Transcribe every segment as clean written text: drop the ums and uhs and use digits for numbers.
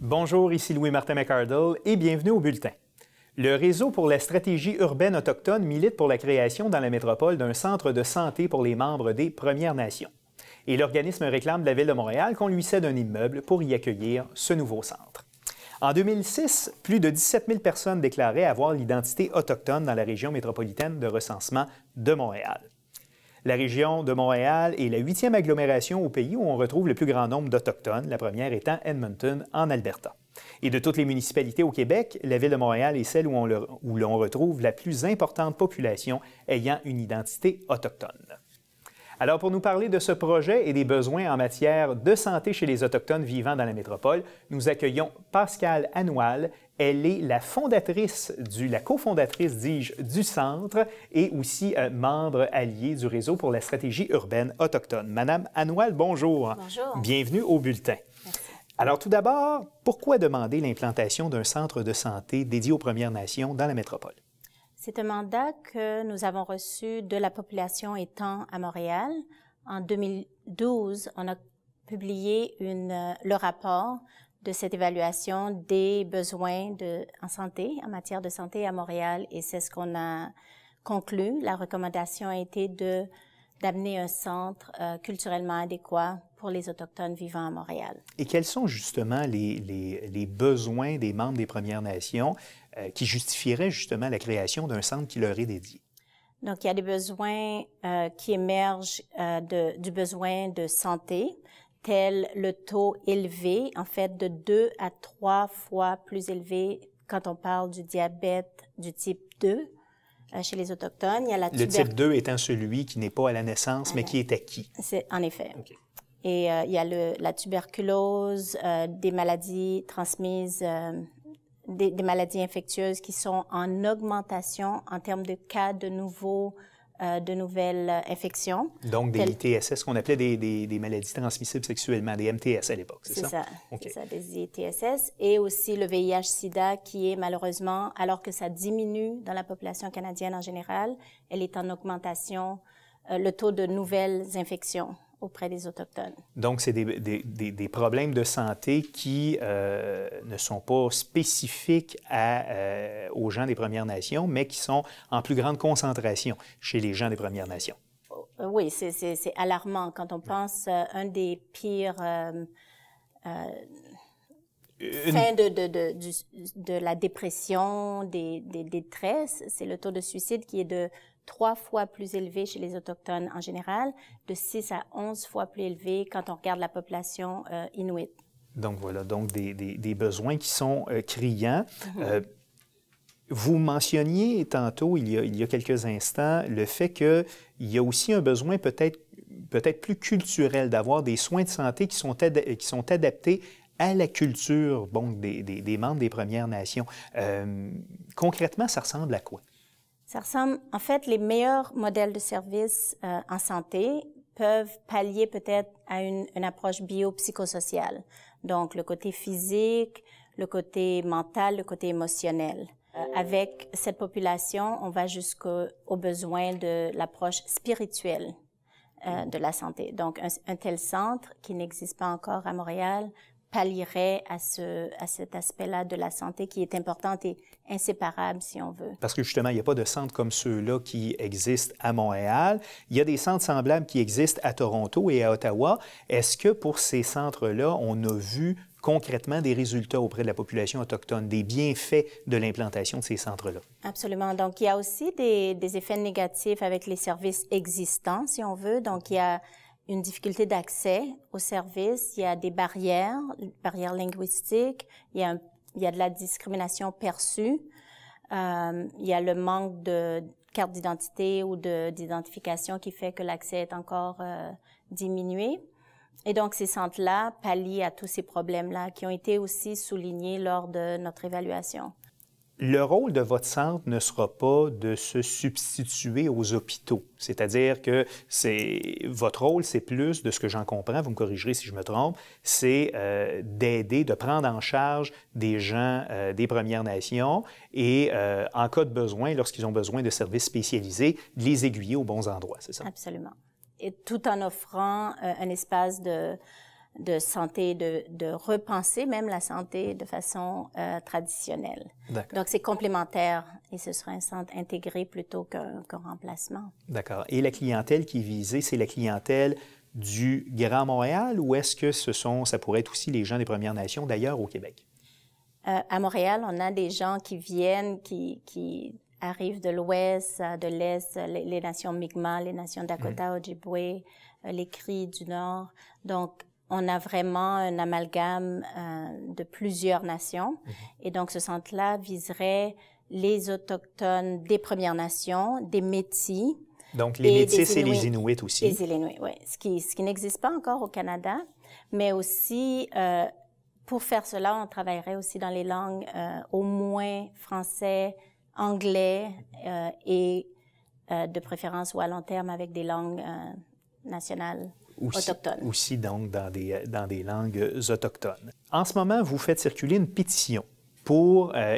Bonjour, ici Louis-Martin McArdle et bienvenue au Bulletin. Le Réseau pour la stratégie urbaine autochtone milite pour la création dans la métropole d'un centre de santé pour les membres des Premières Nations. Et l'organisme réclame de la Ville de Montréal qu'on lui cède un immeuble pour y accueillir ce nouveau centre. En 2006, plus de 17 000 personnes déclaraient avoir l'identité autochtone dans la région métropolitaine de recensement de Montréal. La région de Montréal est la 8e agglomération au pays où on retrouve le plus grand nombre d'Autochtones, la première étant Edmonton, en Alberta. Et de toutes les municipalités au Québec, la Ville de Montréal est celle où l'on retrouve la plus importante population ayant une identité autochtone. Alors, pour nous parler de ce projet et des besoins en matière de santé chez les Autochtones vivant dans la métropole, nous accueillons Pascale Anoual. Elle est la cofondatrice, dis-je, du centre et aussi membre allié du Réseau pour la stratégie urbaine autochtone. Madame Anoual, bonjour. Bonjour. Bienvenue au Bulletin. Merci. Alors, tout d'abord, pourquoi demander l'implantation d'un centre de santé dédié aux Premières Nations dans la métropole? C'est un mandat que nous avons reçu de la population étant à Montréal. En 2012, on a publié le rapport de cette évaluation des besoins en santé, en matière de santé à Montréal, et c'est ce qu'on a conclu. La recommandation a été d'amener un centre culturellement adéquat pour les Autochtones vivant à Montréal. Et quels sont justement les besoins des membres des Premières Nations qui justifieraient justement la création d'un centre qui leur est dédié? Donc, il y a des besoins qui émergent du besoin de santé, tel le taux élevé, en fait, de 2 à 3 fois plus élevé quand on parle du diabète du type 2 chez les Autochtones. Il y a le type 2 étant celui qui n'est pas à la naissance, mais qui est acquis. En effet. Okay. Et il y a la tuberculose, des maladies transmises, des maladies infectieuses qui sont en augmentation en termes de cas de nouvelles infections. Donc, des ITSS, ce qu'on appelait des maladies transmissibles sexuellement, des MTS à l'époque, c'est ça? C'est ça, okay. C'est ça, des ITSS. Et aussi le VIH-Sida qui est malheureusement, alors que ça diminue dans la population canadienne en général, elle est en augmentation, le taux de nouvelles infections auprès des Autochtones. Donc, c'est des problèmes de santé qui ne sont pas spécifiques aux gens des Premières Nations, mais qui sont en plus grande concentration chez les gens des Premières Nations. Oui, c'est alarmant quand on pense un des pires fins de la dépression, des détresses, c'est le taux de suicide qui est de 3 fois plus élevé chez les Autochtones en général, de 6 à 11 fois plus élevé quand on regarde la population inuit. Donc, voilà, donc des besoins qui sont criants. Mm-hmm. Vous mentionniez tantôt, il y a quelques instants, le fait qu'il y a aussi un besoin peut-être plus culturel, d'avoir des soins de santé qui sont adaptés à la culture des membres des Premières Nations. Concrètement, ça ressemble à quoi? Ça ressemble, en fait, les meilleurs modèles de services en santé peuvent pallier peut-être à une approche biopsychosociale. Donc, le côté physique, le côté mental, le côté émotionnel. Avec cette population, on va jusqu'aux besoins de l'approche spirituelle de la santé. Donc, un tel centre qui n'existe pas encore à Montréal pallierait à cet aspect-là de la santé qui est important et inséparable, si on veut. Parce que justement, il n'y a pas de centres comme ceux-là qui existent à Montréal. Il y a des centres semblables qui existent à Toronto et à Ottawa. Est-ce que pour ces centres-là, on a vu concrètement des résultats auprès de la population autochtone, des bienfaits de l'implantation de ces centres-là? Absolument. Donc, il y a aussi des effets négatifs avec les services existants, si on veut. Donc, il y a une difficulté d'accès aux services, il y a des barrières linguistiques, il y a de la discrimination perçue, il y a le manque de carte d'identité ou d'identification qui fait que l'accès est encore diminué. Et donc, ces centres-là pallient à tous ces problèmes-là qui ont été aussi soulignés lors de notre évaluation. Le rôle de votre centre ne sera pas de se substituer aux hôpitaux. C'est-à-dire que votre rôle, c'est plus, de ce que j'en comprends, vous me corrigerez si je me trompe, c'est d'aider, de prendre en charge des gens des Premières Nations et, en cas de besoin, lorsqu'ils ont besoin de services spécialisés, de les aiguiller aux bons endroits, c'est ça? Absolument. Et tout en offrant un espace de santé, de repenser même la santé de façon traditionnelle. Donc, c'est complémentaire et ce sera un centre intégré plutôt qu'un remplacement. D'accord. Et la clientèle qui est visée, c'est la clientèle du Grand Montréal ou est-ce que ça pourrait être aussi les gens des Premières Nations d'ailleurs au Québec? À Montréal, on a des gens qui viennent, qui arrivent de l'Ouest, de l'Est, les nations Mi'kmaq, les nations Dakota, Ojibwe, les Cris du Nord. Donc, on a vraiment un amalgame de plusieurs nations. Et donc, ce centre-là viserait les Autochtones des Premières Nations, des Métis. Donc, les Métis et les Inuits aussi. Les Inuits, oui. Ce qui n'existe pas encore au Canada, mais aussi... pour faire cela, on travaillerait aussi dans les langues au moins français, anglais et de préférence ou à long terme avec des langues nationales autochtones. Aussi donc dans des langues autochtones. En ce moment, vous faites circuler une pétition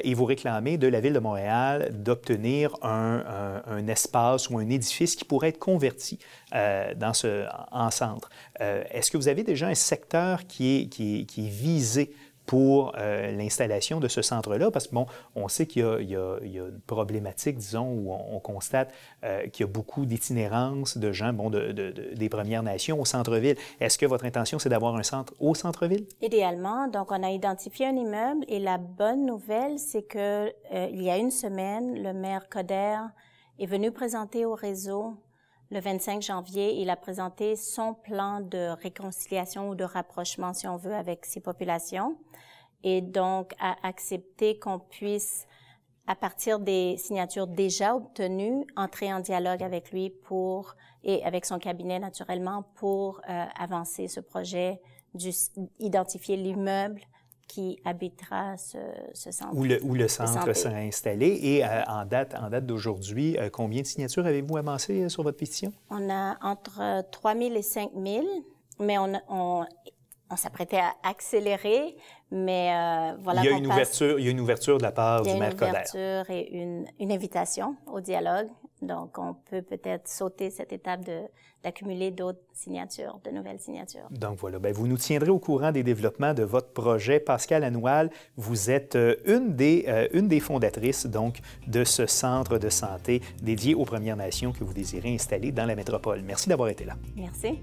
et vous réclamez de la Ville de Montréal d'obtenir un espace ou un édifice qui pourrait être converti en centre. Est-ce que vous avez déjà un secteur qui est visé pour l'installation de ce centre-là? Parce que, bon, on sait qu'il y a une problématique, disons, où on constate qu'il y a beaucoup d'itinérance de gens des Premières Nations au centre-ville. Est-ce que votre intention, c'est d'avoir un centre au centre-ville? Idéalement. Donc, on a identifié un immeuble et la bonne nouvelle, c'est que il y a une semaine, le maire Coder est venu présenter au réseau le 25 janvier. Il a présenté son plan de réconciliation ou de rapprochement, si on veut, avec ces populations. Et donc, a accepté qu'on puisse, à partir des signatures déjà obtenues, entrer en dialogue avec lui et avec son cabinet, naturellement, pour avancer ce projet, identifier l'immeuble qui habitera ce centre. Où le centre sera installé. Et en date d'aujourd'hui, combien de signatures avez-vous amassé sur votre pétition? On a entre 3 000 et 5 000, mais on s'apprêtait à accélérer, mais voilà. Il y a une ouverture de la part du maire Coder. Il y a une ouverture et une invitation au dialogue. Donc, on peut peut-être sauter cette étape d'accumuler d'autres signatures, de nouvelles signatures. Donc voilà, bien, vous nous tiendrez au courant des développements de votre projet. Pascale Anoual, vous êtes une des fondatrices donc de ce centre de santé dédié aux Premières Nations que vous désirez installer dans la métropole. Merci d'avoir été là. Merci.